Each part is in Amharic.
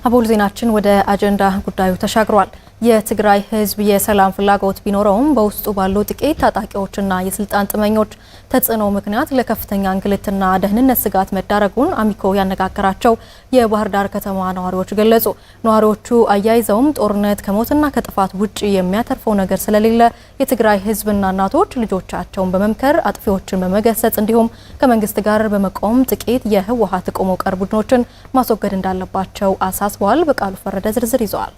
አቦል ዜናችን ወደ አጀንዳ ጉዳዩ ተሻግሯል። የትግራይ ህዝብ የሰላም ፍላጎት ቢኖረውም በውስጡ ባሉ ጥቂት ታጣቂዎችና የስልጣን ጥመኞች ተጽዕኖ ምክንያት ለከፍተኛ እንግልትና ደህንነት ስጋት መዳረጉን አሚኮ ያነጋገራቸው የባህር ዳር ከተማ ነዋሪዎች ገለጹ። ነዋሪዎቹ አያይዘውም ጦርነት ከሞትና ከጥፋት ውጪ የሚያተርፈው ነገር ስለሌለ የትግራይ ህዝብና እናቶች ልጆቻቸውን በመምከር አጥፊዎችን በመገሰጽ እንዲሁም ከመንግስት ጋር በመቆም ጥቂት የህወሓት ቆሞ ቀር ቡድኖችን ማስወገድ እንዳለባቸው አሳስበዋል። በቃሉ ፈረደ ዝርዝር ይዘዋል።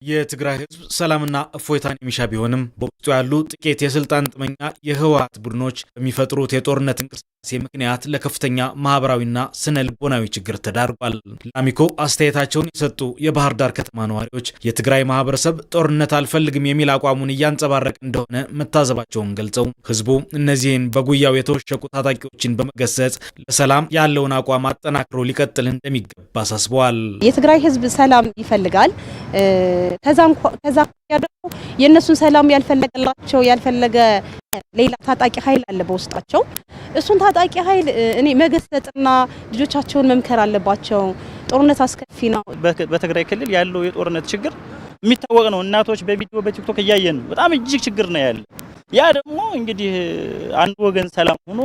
የትግራይ ህዝብ ሰላምና እፎይታን የሚሻ ቢሆንም በውስጡ ያሉ ጥቂት የስልጣን ጥመኛ የህወሓት ቡድኖች በሚፈጥሩት የጦርነት እንቅስቃሴ ምክንያት ለከፍተኛ ማህበራዊና ስነ ልቦናዊ ችግር ተዳርጓል። ለአሚኮ አስተያየታቸውን የሰጡ የባህር ዳር ከተማ ነዋሪዎች የትግራይ ማህበረሰብ ጦርነት አልፈልግም የሚል አቋሙን እያንጸባረቀ እንደሆነ መታዘባቸውን ገልጸው ህዝቡ እነዚህን በጉያው የተወሸቁ ታጣቂዎችን በመገሰጽ ለሰላም ያለውን አቋም አጠናክሮ ሊቀጥል እንደሚገባ አሳስበዋል። የትግራይ ህዝብ ሰላም ይፈልጋል። ከዛ ደግሞ የነሱን ሰላም ያልፈለገ ሌላ ታጣቂ ኃይል አለ በውስጣቸው። እሱን ታጣቂ ኃይል እኔ መገሰጽና ልጆቻቸውን መምከር አለባቸው። ጦርነት አስከፊ ነው። በትግራይ ክልል ያለው የጦርነት ችግር የሚታወቅ ነው። እናቶች በቪዲዮ በቲክቶክ እያየን በጣም እጅግ ችግር ነው ያለ። ያ ደግሞ እንግዲህ አንዱ ወገን ሰላም ሆኖ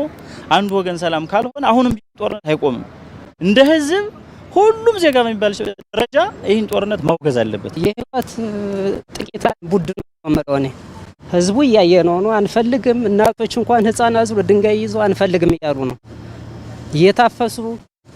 አንዱ ወገን ሰላም ካልሆነ አሁንም ጦርነት አይቆምም። እንደ ህዝብ ሁሉም ዜጋ በሚባል ደረጃ ይህን ጦርነት ማውገዝ አለበት። የህወሓት ጥቂት ቡድን ነው። ህዝቡ እያየነው ነው። አንፈልግም። እናቶች እንኳን ህፃናት አዝሎ ድንጋይ ይዘው አንፈልግም እያሉ ነው። እየታፈሱ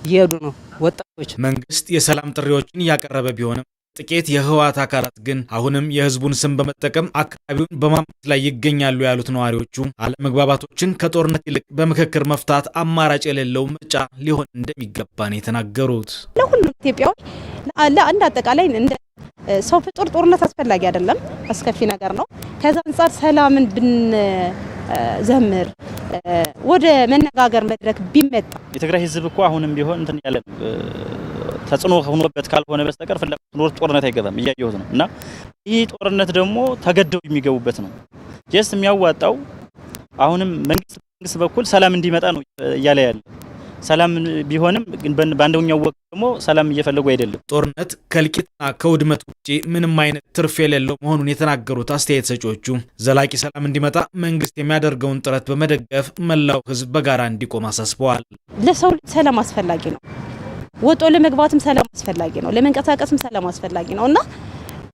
እየሄዱ ነው ወጣቶች። መንግስት የሰላም ጥሪዎችን እያቀረበ ቢሆንም ጥቂት የህወሓት አካላት ግን አሁንም የህዝቡን ስም በመጠቀም አካባቢውን በማምጣት ላይ ይገኛሉ ያሉት ነዋሪዎቹ አለመግባባቶችን ከጦርነት ይልቅ በምክክር መፍታት አማራጭ የሌለው ምርጫ ሊሆን እንደሚገባ ነው የተናገሩት። ለሁሉም ኢትዮጵያዊ ለአንድ አጠቃላይ እንደ ሰው ፍጡር ጦርነት አስፈላጊ አይደለም፣ አስከፊ ነገር ነው። ከዛ አንፃር ሰላምን ብንዘምር ወደ መነጋገር መድረክ ቢመጣ የትግራይ ህዝብ እኮ አሁንም ቢሆን እንትን ያለ ተጽዕኖ ሆኖበት ካልሆነ በስተቀር ፍላጎት ኖር ጦርነት አይገባም እያየሁት ነው። እና ይህ ጦርነት ደግሞ ተገደው የሚገቡበት ነው። ጀስት የሚያዋጣው አሁንም መንግስት በኩል ሰላም እንዲመጣ ነው እያለ ያለ። ሰላም ቢሆንም ግን በአንደኛው ወቅት ደግሞ ሰላም እየፈለጉ አይደለም። ጦርነት ከልቂትና ከውድመት ውጪ ምንም አይነት ትርፍ የሌለው መሆኑን የተናገሩት አስተያየት ሰጪዎቹ ዘላቂ ሰላም እንዲመጣ መንግስት የሚያደርገውን ጥረት በመደገፍ መላው ህዝብ በጋራ እንዲቆም አሳስበዋል። ለሰው ሰላም አስፈላጊ ነው። ወጦ ለመግባትም ሰላም አስፈላጊ ነው። ለመንቀሳቀስም ሰላም አስፈላጊ ነው እና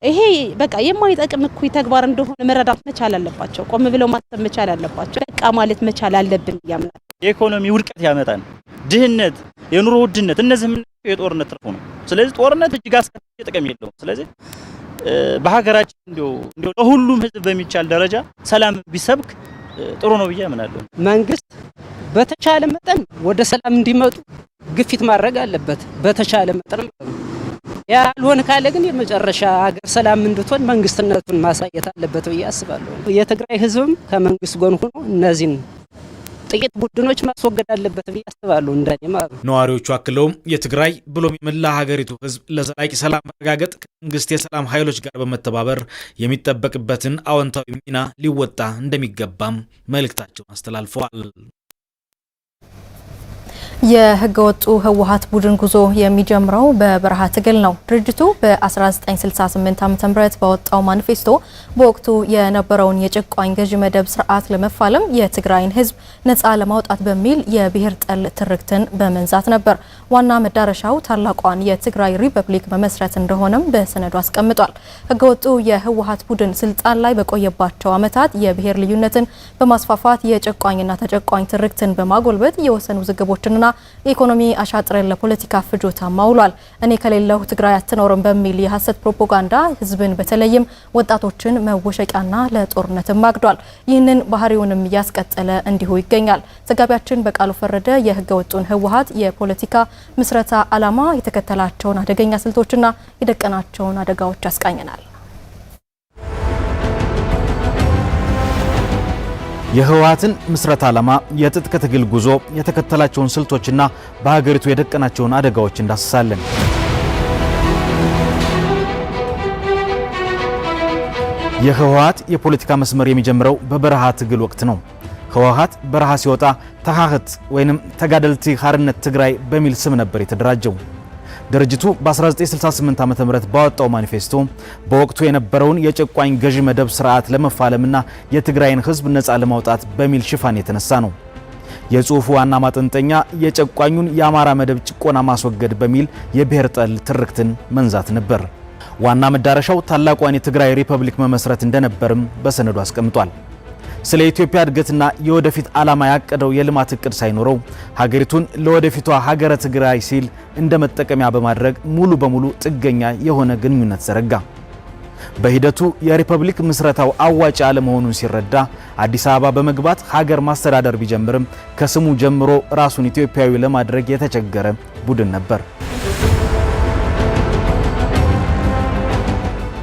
ይሄ በቃ የማይጠቅም እኩይ ተግባር እንደሆነ መረዳት መቻል አለባቸው። ቆም ብለው ማሰብ መቻል አለባቸው። በቃ ማለት መቻል አለብን ያምናል። የኢኮኖሚ ውድቀት ያመጣል። ድህነት፣ የኑሮ ውድነት እነዚህ ምን የጦርነት ትርፉ ነው። ስለዚህ ጦርነት እጅግ አስከፊ ጥቅም የለውም። ስለዚህ በሀገራችን እንዲው ለሁሉም ህዝብ በሚቻል ደረጃ ሰላም ቢሰብክ ጥሩ ነው ብዬ አምናለሁ። መንግስት በተቻለ መጠን ወደ ሰላም እንዲመጡ ግፊት ማድረግ አለበት። በተቻለ መጠን ያልሆነ ካለ ግን የመጨረሻ ሀገር ሰላም እንድትሆን መንግስትነቱን ማሳየት አለበት ብዬ አስባለሁ። የትግራይ ህዝብም ከመንግስት ጎን ሆኖ እነዚህን ጥቂት ቡድኖች ማስወገድ አለበት ብዬ አስባለሁ እንደኔ ማለት ነው። ነዋሪዎቹ አክለውም የትግራይ ብሎም የመላ ሀገሪቱ ህዝብ ለዘላቂ ሰላም መረጋገጥ ከመንግስት የሰላም ኃይሎች ጋር በመተባበር የሚጠበቅበትን አዎንታዊ ሚና ሊወጣ እንደሚገባም መልእክታቸውን አስተላልፈዋል። የህገወጡ ህወሓት ቡድን ጉዞ የሚጀምረው በበረሃ ትግል ነው። ድርጅቱ በ1968 ዓ.ም ባወጣው ማኒፌስቶ በወቅቱ የነበረውን የጭቋኝ ገዢ መደብ ስርዓት ለመፋለም የትግራይን ህዝብ ነፃ ለማውጣት በሚል የብሔር ጠል ትርክትን በመንዛት ነበር። ዋና መዳረሻው ታላቋን የትግራይ ሪፐብሊክ መመስረት እንደሆነም በሰነዱ አስቀምጧል። ህገወጡ የህወሓት ቡድን ስልጣን ላይ በቆየባቸው ዓመታት የብሔር ልዩነትን በማስፋፋት የጭቋኝና ተጨቋኝ ትርክትን በማጎልበት የወሰኑ ውዝግቦችንና የኢኮኖሚ አሻጥርን ለፖለቲካ ፍጆታ ማውሏል። እኔ ከሌለው ትግራይ አትኖርም በሚል የሐሰት ፕሮፓጋንዳ ህዝብን በተለይም ወጣቶችን መወሸቂያና ለጦርነትም አግዷል። ይህንን ባህሪውንም እያስቀጠለ እንዲሁ ይገኛል። ዘጋቢያችን በቃሉ ፈረደ የህገወጡን ህወሓት የፖለቲካ ምስረታ ዓላማ፣ የተከተላቸውን አደገኛ ስልቶችና የደቀናቸውን አደጋዎች ያስቃኘናል። የህወሓትን ምስረታ ዓላማ፣ የትጥቅ ትግል ጉዞ፣ የተከተላቸውን ስልቶችና በሀገሪቱ የደቀናቸውን አደጋዎች እንዳስሳለን። የህወሓት የፖለቲካ መስመር የሚጀምረው በበረሃ ትግል ወቅት ነው። ህወሓት በረሃ ሲወጣ ተሃህት ወይንም ተጋደልቲ ሓርነት ትግራይ በሚል ስም ነበር የተደራጀው። ድርጅቱ በ1968 ዓ.ም ባወጣው ማኒፌስቶ በወቅቱ የነበረውን የጨቋኝ ገዢ መደብ ስርዓት ለመፋለምና የትግራይን ህዝብ ነፃ ለማውጣት በሚል ሽፋን የተነሳ ነው። የጽሁፉ ዋና ማጠንጠኛ የጨቋኙን የአማራ መደብ ጭቆና ማስወገድ በሚል የብሔር ጠል ትርክትን መንዛት ነበር። ዋና መዳረሻው ታላቋን የትግራይ ሪፐብሊክ መመስረት እንደነበርም በሰነዱ አስቀምጧል። ስለ ኢትዮጵያ እድገትና የወደፊት ዓላማ ያቀደው የልማት እቅድ ሳይኖረው ሀገሪቱን ለወደፊቷ ሀገረ ትግራይ ሲል እንደ መጠቀሚያ በማድረግ ሙሉ በሙሉ ጥገኛ የሆነ ግንኙነት ዘረጋ። በሂደቱ የሪፐብሊክ ምስረታው አዋጭ አለመሆኑን ሲረዳ አዲስ አበባ በመግባት ሀገር ማስተዳደር ቢጀምርም ከስሙ ጀምሮ ራሱን ኢትዮጵያዊ ለማድረግ የተቸገረ ቡድን ነበር።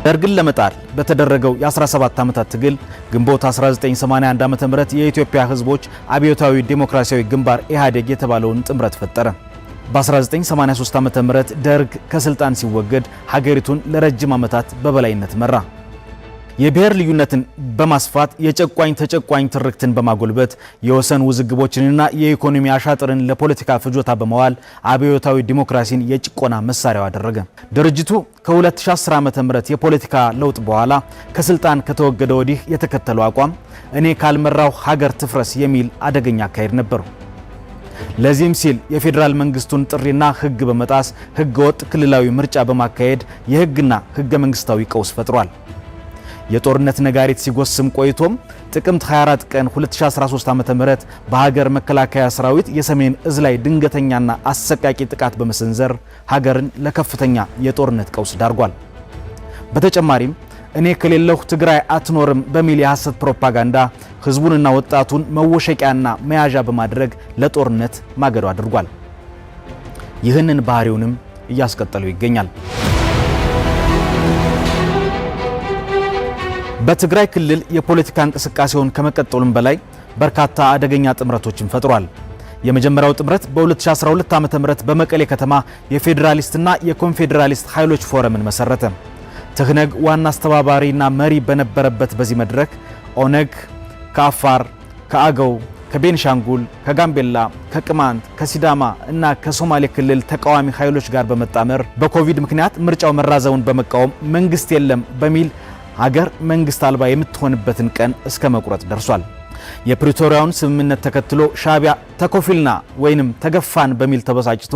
ደርግን ለመጣል በተደረገው የ17 ዓመታት ትግል ግንቦት 1981 ዓ.ም የኢትዮጵያ ህዝቦች አብዮታዊ ዲሞክራሲያዊ ግንባር ኢህአዴግ የተባለውን ጥምረት ፈጠረ። በ1983 ዓ.ም ደርግ ከስልጣን ሲወገድ ሀገሪቱን ለረጅም ዓመታት በበላይነት መራ። የብሔር ልዩነትን በማስፋት የጨቋኝ ተጨቋኝ ትርክትን በማጎልበት የወሰን ውዝግቦችንና የኢኮኖሚ አሻጥርን ለፖለቲካ ፍጆታ በመዋል አብዮታዊ ዲሞክራሲን የጭቆና መሳሪያው አደረገ። ድርጅቱ ከ2010 ዓ.ም የፖለቲካ ለውጥ በኋላ ከስልጣን ከተወገደ ወዲህ የተከተለው አቋም እኔ ካልመራው ሀገር ትፍረስ የሚል አደገኛ አካሄድ ነበር። ለዚህም ሲል የፌዴራል መንግስቱን ጥሪና ህግ በመጣስ ህገወጥ ክልላዊ ምርጫ በማካሄድ የህግና ህገ መንግስታዊ ቀውስ ፈጥሯል። የጦርነት ነጋሪት ሲጎስም ቆይቶም ጥቅምት 24 ቀን 2013 ዓ.ም በሀገር መከላከያ ሰራዊት የሰሜን እዝ ላይ ድንገተኛና አሰቃቂ ጥቃት በመሰንዘር ሀገርን ለከፍተኛ የጦርነት ቀውስ ዳርጓል። በተጨማሪም እኔ ከሌለሁ ትግራይ አትኖርም በሚል የሐሰት ፕሮፓጋንዳ ህዝቡንና ወጣቱን መወሸቂያና መያዣ በማድረግ ለጦርነት ማገዶ አድርጓል። ይህንን ባህሪውንም እያስቀጠለው ይገኛል። በትግራይ ክልል የፖለቲካ እንቅስቃሴውን ከመቀጠሉም በላይ በርካታ አደገኛ ጥምረቶችን ፈጥሯል። የመጀመሪያው ጥምረት በ2012 ዓ.ም በመቀሌ ከተማ የፌዴራሊስትና የኮንፌዴራሊስት ኃይሎች ፎረምን መሰረተ። ትህነግ ዋና አስተባባሪና መሪ በነበረበት በዚህ መድረክ ኦነግ ከአፋር፣ ከአገው፣ ከቤንሻንጉል፣ ከጋምቤላ፣ ከቅማንት፣ ከሲዳማ እና ከሶማሌ ክልል ተቃዋሚ ኃይሎች ጋር በመጣመር በኮቪድ ምክንያት ምርጫው መራዘውን በመቃወም መንግስት የለም በሚል ሀገር መንግስት አልባ የምትሆንበትን ቀን እስከ መቁረጥ ደርሷል። የፕሪቶሪያውን ስምምነት ተከትሎ ሻዕቢያ ተኮፊልና ወይንም ተገፋን በሚል ተበሳጭቶ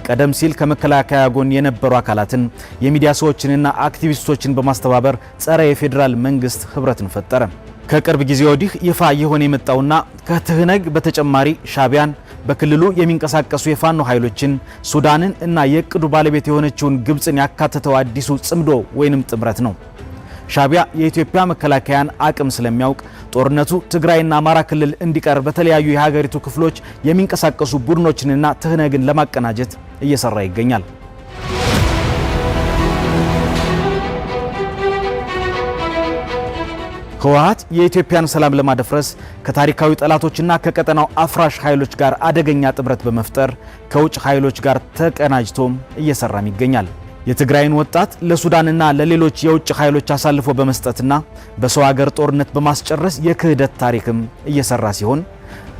ቀደም ሲል ከመከላከያ ጎን የነበሩ አካላትን የሚዲያ ሰዎችንና አክቲቪስቶችን በማስተባበር ጸረ የፌዴራል መንግስት ህብረትን ፈጠረ። ከቅርብ ጊዜ ወዲህ ይፋ የሆነ የመጣውና ከትህነግ በተጨማሪ ሻዕቢያን በክልሉ የሚንቀሳቀሱ የፋኖ ኃይሎችን ሱዳንን እና የእቅዱ ባለቤት የሆነችውን ግብፅን ያካተተው አዲሱ ጽምዶ ወይንም ጥምረት ነው። ሻዕቢያ የኢትዮጵያ መከላከያን አቅም ስለሚያውቅ ጦርነቱ ትግራይና አማራ ክልል እንዲቀር በተለያዩ የሀገሪቱ ክፍሎች የሚንቀሳቀሱ ቡድኖችንና ትህነግን ለማቀናጀት እየሰራ ይገኛል። ህወሓት የኢትዮጵያን ሰላም ለማደፍረስ ከታሪካዊ ጠላቶችና ከቀጠናው አፍራሽ ኃይሎች ጋር አደገኛ ጥምረት በመፍጠር ከውጭ ኃይሎች ጋር ተቀናጅቶም እየሰራም ይገኛል። የትግራይን ወጣት ለሱዳንና ለሌሎች የውጭ ኃይሎች አሳልፎ በመስጠትና በሰው ሀገር ጦርነት በማስጨረስ የክህደት ታሪክም እየሰራ ሲሆን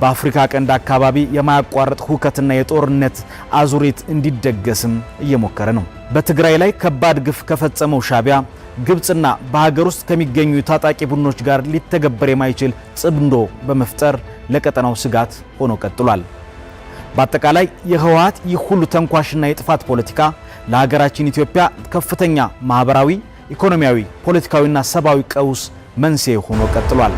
በአፍሪካ ቀንድ አካባቢ የማያቋርጥ ሁከትና የጦርነት አዙሪት እንዲደገስም እየሞከረ ነው። በትግራይ ላይ ከባድ ግፍ ከፈጸመው ሻዕቢያ ግብፅና በሀገር ውስጥ ከሚገኙ ታጣቂ ቡድኖች ጋር ሊተገበር የማይችል ጽምዶ በመፍጠር ለቀጠናው ስጋት ሆኖ ቀጥሏል። በአጠቃላይ የህወሓት ይህ ሁሉ ተንኳሽና የጥፋት ፖለቲካ ለሀገራችን ኢትዮጵያ ከፍተኛ ማህበራዊ፣ ኢኮኖሚያዊ፣ ፖለቲካዊና ሰብአዊ ቀውስ መንስኤ ሆኖ ቀጥሏል።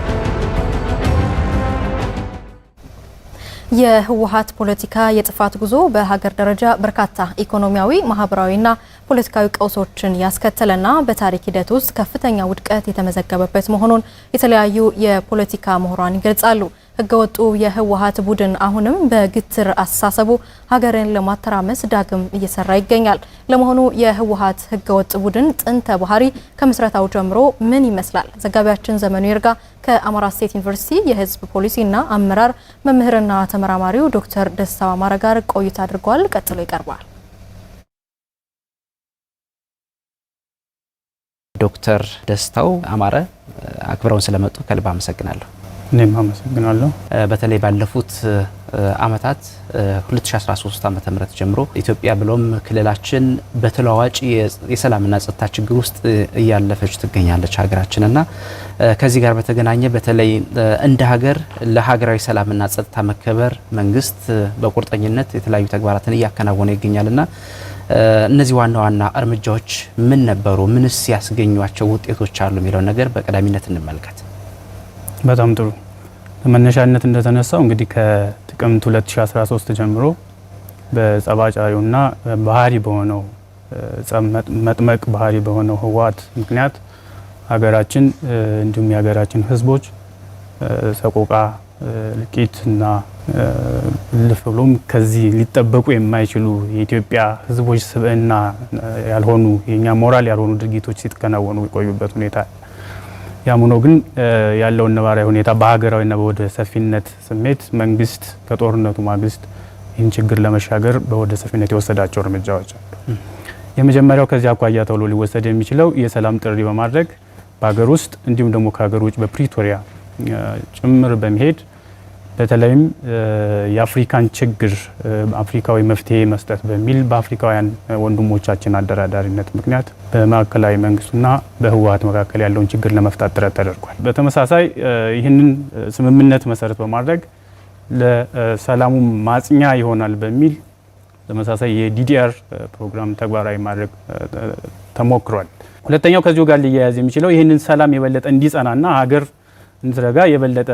የህወሓት ፖለቲካ የጥፋት ጉዞ በሀገር ደረጃ በርካታ ኢኮኖሚያዊ፣ ማህበራዊና ፖለቲካዊ ቀውሶችን ያስከተለና በታሪክ ሂደት ውስጥ ከፍተኛ ውድቀት የተመዘገበበት መሆኑን የተለያዩ የፖለቲካ ምሁራን ይገልጻሉ። ህገወጡ የህወሓት ቡድን አሁንም በግትር አስተሳሰቡ ሀገርን ለማተራመስ ዳግም እየሰራ ይገኛል። ለመሆኑ የህወሓት ህገወጥ ቡድን ጥንተ ባህሪ ከምስረታው ጀምሮ ምን ይመስላል? ዘጋቢያችን ዘመኑ ይርጋ ከአማራ ስቴት ዩኒቨርሲቲ የህዝብ ፖሊሲና አመራር መምህርና ተመራማሪው ዶክተር ደስታው አማረ ጋር ቆይታ አድርጓል። ቀጥሎ ይቀርባል። ዶክተር ደስታው አማረ አክብረውን ስለመጡ ከልብ አመሰግናለሁ። እኔም አመሰግናለሁ። በተለይ ባለፉት አመታት 2013 ዓመተ ምህረት ጀምሮ ኢትዮጵያ ብሎም ክልላችን በተለዋዋጭ የሰላምና ጸጥታ ችግር ውስጥ እያለፈች ትገኛለች ሀገራችንና ከዚህ ጋር በተገናኘ በተለይ እንደ ሀገር ለሀገራዊ ሰላምና ጸጥታ መከበር መንግስት በቁርጠኝነት የተለያዩ ተግባራትን እያከናወነ ይገኛልና እነዚህ ዋና ዋና እርምጃዎች ምን ነበሩ? ምንስ ያስገኙአቸው ውጤቶች አሉ የሚለው ነገር በቀዳሚነት እንመልከት። በጣም ጥሩ። ለመነሻነት እንደተነሳው እንግዲህ ከጥቅምት 2013 ጀምሮ በጸባጫሪውና ባህሪ በሆነው መጥመቅ ባህሪ በሆነው ህወሓት ምክንያት ሀገራችን እንዲሁም የሀገራችን ህዝቦች ሰቆቃ ልቂትና ልፍ ብሎም ከዚህ ሊጠበቁ የማይችሉ የኢትዮጵያ ህዝቦች ስብዕና ያልሆኑ የኛ ሞራል ያልሆኑ ድርጊቶች ሲተከናወኑ የቆዩበት ሁኔታ ያሙኖ ግን ያለውን ነባራዊ ሁኔታ በሀገራዊና በወደ ሰፊነት ስሜት መንግስት ከጦርነቱ ማግስት ይህን ችግር ለመሻገር በወደ ሰፊነት የወሰዳቸው እርምጃዎች አሉ። የመጀመሪያው ከዚህ አኳያ ተብሎ ሊወሰድ የሚችለው የሰላም ጥሪ በማድረግ በሀገር ውስጥ እንዲሁም ደግሞ ከሀገር ውጭ በፕሪቶሪያ ጭምር በመሄድ በተለይም የአፍሪካን ችግር አፍሪካዊ መፍትሄ መስጠት በሚል በአፍሪካውያን ወንድሞቻችን አደራዳሪነት ምክንያት በማዕከላዊ መንግስቱና በህወሓት መካከል ያለውን ችግር ለመፍታት ጥረት ተደርጓል። በተመሳሳይ ይህንን ስምምነት መሰረት በማድረግ ለሰላሙ ማጽኛ ይሆናል በሚል ተመሳሳይ የዲዲአር ፕሮግራም ተግባራዊ ማድረግ ተሞክሯል። ሁለተኛው ከዚሁ ጋር ሊያያዝ የሚችለው ይህንን ሰላም የበለጠ እንዲጸናና ሀገር እንድትረጋ የበለጠ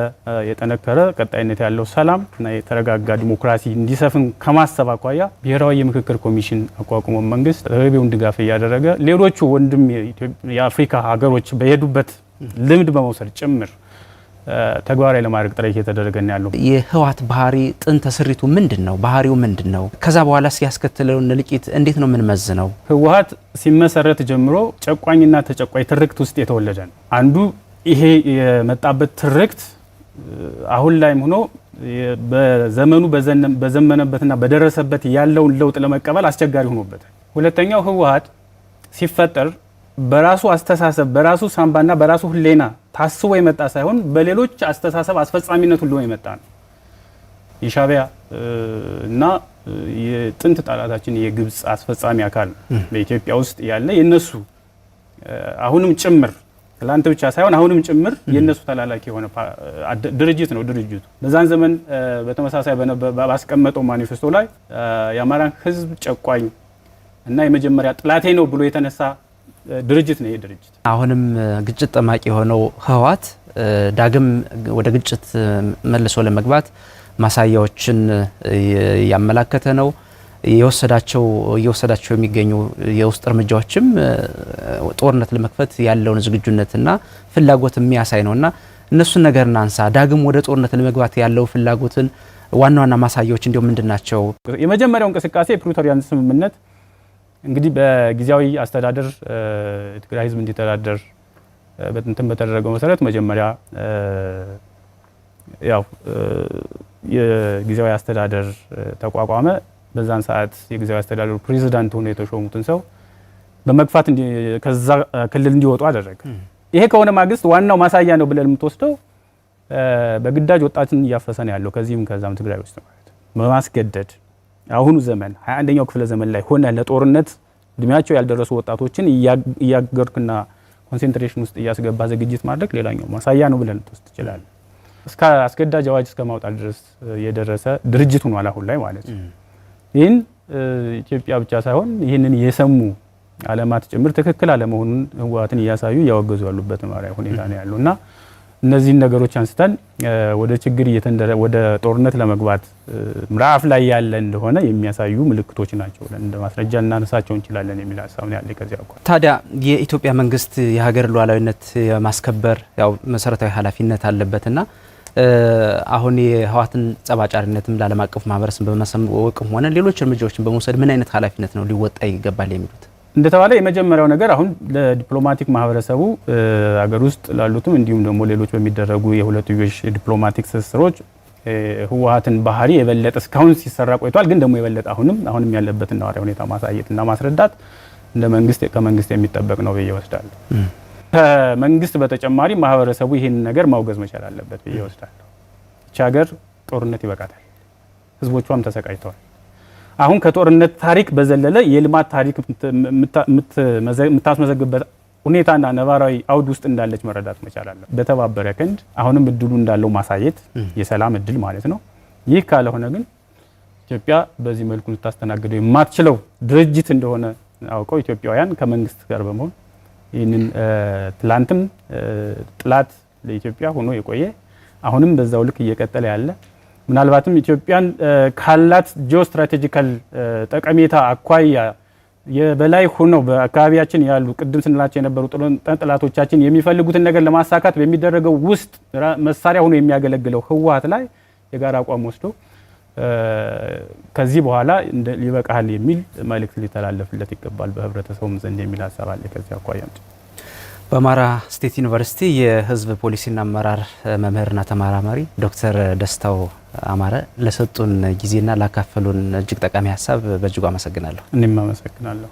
የጠነከረ ቀጣይነት ያለው ሰላም እና የተረጋጋ ዲሞክራሲ እንዲሰፍን ከማሰብ አኳያ ብሔራዊ የምክክር ኮሚሽን አቋቁሞ መንግስት ተገቢውን ድጋፍ እያደረገ ሌሎቹ ወንድም የአፍሪካ ሀገሮች በሄዱበት ልምድ በመውሰድ ጭምር ተግባራዊ ለማድረግ ጥረት እየተደረገ ነው ያለው። የህወሓት ባህሪ ጥንተ ስሪቱ ምንድነው? ባህሪው ምንድነው? ከዛ በኋላ ሲያስከትለው ልቂት እንዴት ነው የምንመዝነው? ህወሓት ሲመሰረት ጀምሮ ጨቋኝና ተጨቋኝ ትርክት ውስጥ የተወለደ ነው። አንዱ ይሄ የመጣበት ትርክት አሁን ላይም ሆኖ በዘመኑ በዘመነበትና በደረሰበት ያለውን ለውጥ ለመቀበል አስቸጋሪ ሆኖበታል። ሁለተኛው ህወሓት ሲፈጠር በራሱ አስተሳሰብ በራሱ ሳምባና በራሱ ህሌና ታስቦ የመጣ ሳይሆን በሌሎች አስተሳሰብ አስፈጻሚነት ሁሉ የመጣ ነው። የሻዕቢያ እና የጥንት ጠላታችን የግብጽ አስፈጻሚ አካል በኢትዮጵያ ውስጥ ያለ የነሱ አሁንም ጭምር ትላንት ብቻ ሳይሆን አሁንም ጭምር የነሱ ተላላኪ የሆነ ድርጅት ነው። ድርጅቱ በዛን ዘመን በተመሳሳይ ባስቀመጠው ማኒፌስቶ ላይ የአማራን ህዝብ ጨቋኝ እና የመጀመሪያ ጥላቴ ነው ብሎ የተነሳ ድርጅት ነው። ይሄ ድርጅት አሁንም ግጭት ጠማቂ የሆነው ህወሓት ዳግም ወደ ግጭት መልሶ ለመግባት ማሳያዎችን ያመላከተ ነው። እየወሰዳቸው የሚገኙ የውስጥ እርምጃዎችም ጦርነት ለመክፈት ያለውን ዝግጁነትና ፍላጎት የሚያሳይ ነውና እነሱን ነገር እናንሳ። ዳግም ወደ ጦርነት ለመግባት ያለው ፍላጎትን ዋና ዋና ማሳያዎች እንዲሁ ምንድናቸው? የመጀመሪያው እንቅስቃሴ የፕሪቶሪያን ስምምነት እንግዲህ በጊዜያዊ አስተዳደር ትግራይ ህዝብ እንዲተዳደር በእንትን በተደረገው መሰረት መጀመሪያ ያው የጊዜያዊ አስተዳደር ተቋቋመ። በዛን ሰዓት የጊዜያዊ አስተዳደሩ ፕሬዝዳንት ሆነው የተሾሙትን ሰው በመግፋት ከዛ ክልል እንዲወጡ አደረገ። ይሄ ከሆነ ማግስት ዋናው ማሳያ ነው ብለን የምትወስደው በግዳጅ ወጣትን እያፈሰነ ያለው ከዚህም ከዛም ትግራይ ውስጥ ማለት በማስገደድ አሁኑ ዘመን 21ኛው ክፍለ ዘመን ላይ ሆነ ለጦርነት እድሜያቸው ያልደረሱ ወጣቶችን እያገርክና ኮንሰንትሬሽን ውስጥ እያስገባ ዝግጅት ማድረግ ሌላኛው ማሳያ ነው ብለን ልትወስድ ይችላል። እስከ አስገዳጅ አዋጅ እስከ ማውጣት ድረስ የደረሰ ድርጅት ሆኗል አሁን ላይ ማለት ነው። ይህን ኢትዮጵያ ብቻ ሳይሆን ይህንን የሰሙ ዓለማት ጭምር ትክክል አለመሆኑን ህወሓትን እያሳዩ እያወገዙ ያሉበት ማራይ ሁኔታ ነው ያለውና እነዚህን ነገሮች አንስተን ወደ ችግር ወደ ጦርነት ለመግባት ምዕራፍ ላይ ያለ እንደሆነ የሚያሳዩ ምልክቶች ናቸው ብለን እንደ ማስረጃ እናነሳቸው እንችላለን የሚል ሀሳብ ነው ያለኝ። ከዚያ አኳያ ታዲያ የኢትዮጵያ መንግስት የሀገር ሉዓላዊነት የማስከበር ያው መሰረታዊ ኃላፊነት አለበትና አሁን የህወሓትን ጸባጫሪነትም ለዓለም አቀፍ ማህበረሰብ በመሰወቅም ሆነ ሌሎች እርምጃዎችን በመውሰድ ምን አይነት ኃላፊነት ነው ሊወጣ ይገባል የሚሉት? እንደተባለ የመጀመሪያው ነገር አሁን ለዲፕሎማቲክ ማህበረሰቡ ሀገር ውስጥ ላሉትም እንዲሁም ደግሞ ሌሎች በሚደረጉ የሁለትዮሽ ዲፕሎማቲክ ትስስሮች ህወሓትን ባህሪ የበለጠ እስካሁን ሲሰራ ቆይቷል። ግን ደግሞ የበለጠ አሁንም ያለበትን ነባራዊ ሁኔታ ማሳየትና ማስረዳት እንደ መንግስት ከመንግስት የሚጠበቅ ነው ብዬ እወስዳለሁ። ከመንግስት በተጨማሪ ማህበረሰቡ ይሄን ነገር ማውገዝ መቻል አለበት ብዬ ወስዳለሁ። እቺ ሀገር ጦርነት ይበቃታል፣ ህዝቦቿም ተሰቃይተዋል። አሁን ከጦርነት ታሪክ በዘለለ የልማት ታሪክ የምታስመዘግብበት ሁኔታና ነባራዊ አውድ ውስጥ እንዳለች መረዳት መቻል አለበት። በተባበረ ክንድ አሁንም እድሉ እንዳለው ማሳየት የሰላም እድል ማለት ነው። ይህ ካልሆነ ግን ኢትዮጵያ በዚህ መልኩ ልታስተናግደው የማትችለው ድርጅት እንደሆነ አውቀው ኢትዮጵያውያን ከመንግስት ጋር በመሆን ይህንን ትላንትም ጥላት ለኢትዮጵያ ሆኖ የቆየ አሁንም በዛው ልክ እየቀጠለ ያለ ምናልባትም ኢትዮጵያን ካላት ጂኦስትራቴጂካል ጠቀሜታ አኳያ የበላይ ሆነው በአካባቢያችን ያሉ ቅድም ስንላቸው የነበሩ ጠላቶቻችን የሚፈልጉትን ነገር ለማሳካት በሚደረገው ውስጥ መሳሪያ ሆኖ የሚያገለግለው ህወሓት ላይ የጋራ አቋም ወስዶ ከዚህ በኋላ ሊበቃል የሚል መልእክት ሊተላለፍለት ይገባል በህብረተሰቡም ዘንድ የሚል ሀሳብ አለ። ከዚህ አኳያ በአማራ ስቴት ዩኒቨርሲቲ የህዝብ ፖሊሲና አመራር መምህርና ተመራማሪ ዶክተር ደስታው አማረ ለሰጡን ጊዜና ላካፈሉን እጅግ ጠቃሚ ሀሳብ በእጅጉ አመሰግናለሁ። እኔም አመሰግናለሁ።